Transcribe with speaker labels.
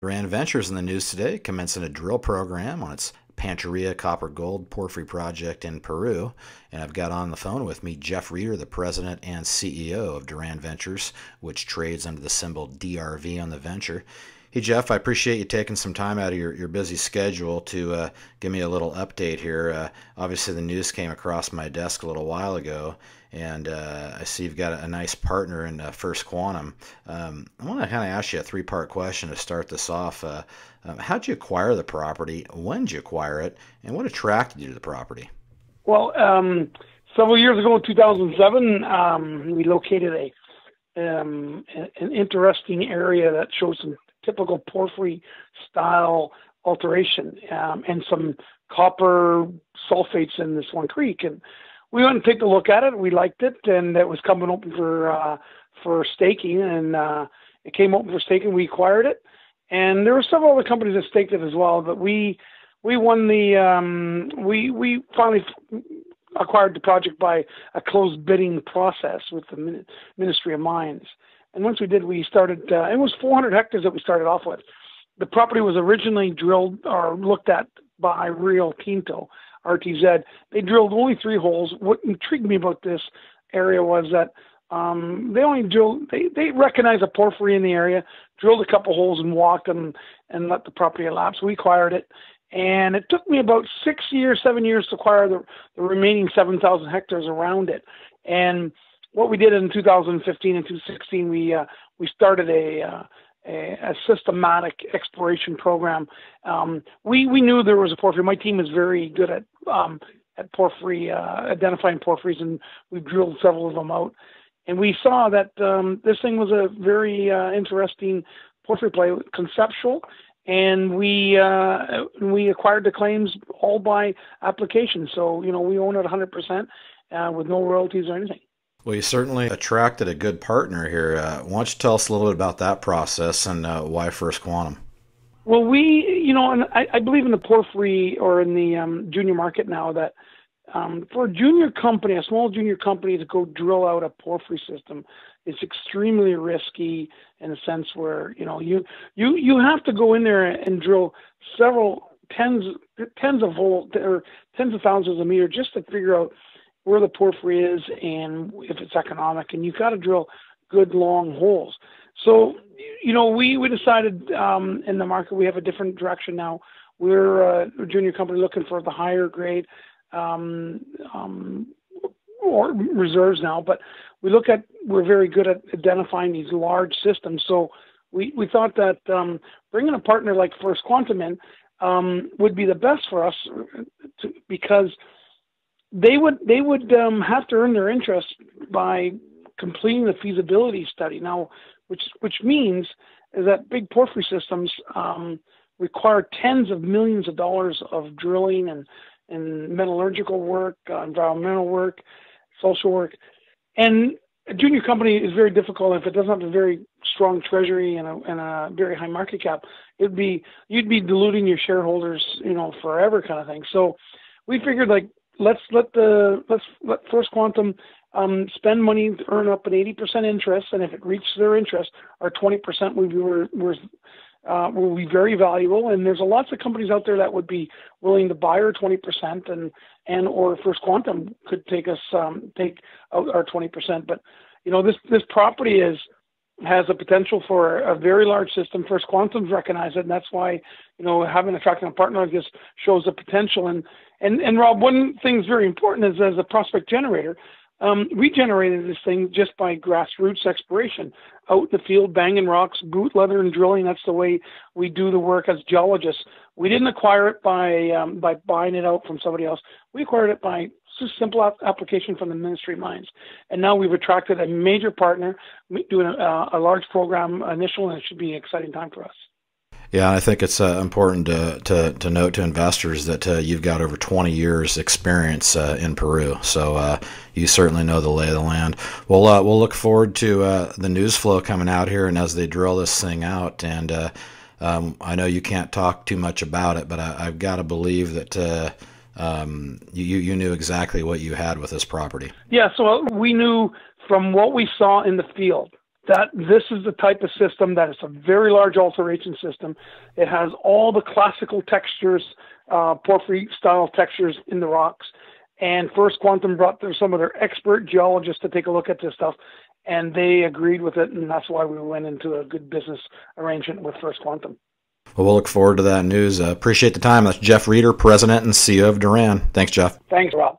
Speaker 1: Duran Ventures in the news today, commencing a drill program on its Panteria copper-gold porphyry project in Peru. And I've got on the phone with me Jeff Reeder, the president and CEO of Duran Ventures, which trades under the symbol DRV on the venture. Hey, Jeff, I appreciate you taking some time out of your busy schedule to give me a little update here. Obviously, the news came across my desk a little while ago, and I see you've got a nice partner in First Quantum. I want to kind of ask you a three-part question to start this off. How'd you acquire the property? When did you acquire it? And what attracted you to the property?
Speaker 2: Well, several years ago in 2007, we located an interesting area that shows some typical porphyry style alteration and some copper sulfates in this one creek. And we went and took a look at it. We liked it, and it was coming open for staking. And it came open for staking. We acquired it, and there were several other companies that staked it as well. But we won the we finally acquired the project by a closed bidding process with the Ministry of Mines. And once we did, we started, it was 400 hectares that we started off with. The property was originally drilled or looked at by Rio Tinto, RTZ. They drilled only 3 holes. What intrigued me about this area was that they recognized a porphyry in the area, drilled a couple holes and walked and let the property elapse. We acquired it. And it took me about 7 years to acquire the remaining 7,000 hectares around it. And what we did in 2015 and 2016, we started a systematic exploration program. We knew there was a porphyry. My team is very good at porphyry, identifying porphyries, and we drilled several of them out. And we saw that this thing was a very interesting porphyry play, conceptual, and we acquired the claims all by application. So we own it 100% with no royalties or anything.
Speaker 1: Well, you certainly attracted a good partner here. Why don't you tell us a little bit about that process and why First Quantum?
Speaker 2: Well, and I believe in the porphyry or in the junior market now that for a junior company, a small junior company to go drill out a porphyry system is extremely risky in a sense where, you have to go in there and drill several tens of holes or tens of thousands of meters just to figure out where the porphyry is and if it's economic, and you've got to drill good long holes. So, we decided in the market we have a different direction now. We're a junior company looking for the higher grade or reserves now, but we're very good at identifying these large systems. So we thought that bringing a partner like First Quantum in would be the best for us because they would have to earn their interest by completing the feasibility study. Now, which means is that big porphyry systems require tens of millions of dollars of drilling and metallurgical work, environmental work, social work, and a junior company is very difficult if it doesn't have a very strong treasury and a very high market cap. You'd be diluting your shareholders, forever kind of thing. So we figured let's let First Quantum spend money to earn up an 80% interest, and if it reaches their interest, our 20% will be very valuable. And there's lots of companies out there that would be willing to buy our 20%, and or First Quantum could take out our 20%. But this property has a potential for a very large system. First Quantum's recognized it, and that's why having attracting a partner like this shows the potential. And Rob, one thing that's very important is as a prospect generator, we generated this thing just by grassroots exploration, out in the field, banging rocks, boot leather and drilling. That's the way we do the work as geologists. We didn't acquire it by buying it out from somebody else. We acquired it by just simple application from the Ministry of Mines. And now we've attracted a major partner, doing a large program initial, and it should be an exciting time for us.
Speaker 1: Yeah, I think it's important to note to investors that you've got over 20 years experience in Peru, so you certainly know the lay of the land. We'll look forward to the news flow coming out here, and as they drill this thing out. And I know you can't talk too much about it, but I've got to believe that you knew exactly what you had with this property.
Speaker 2: Yeah, so we knew from what we saw in the field that this is the type of system that is a very large alteration system. It has all the classical textures, porphyry-style textures in the rocks. And First Quantum brought some of their expert geologists to take a look at this stuff, and they agreed with it, and that's why we went into a good business arrangement with First Quantum.
Speaker 1: Well, we'll look forward to that news. Appreciate the time. That's Jeff Reeder, President and CEO of Duran. Thanks, Jeff.
Speaker 2: Thanks, Rob.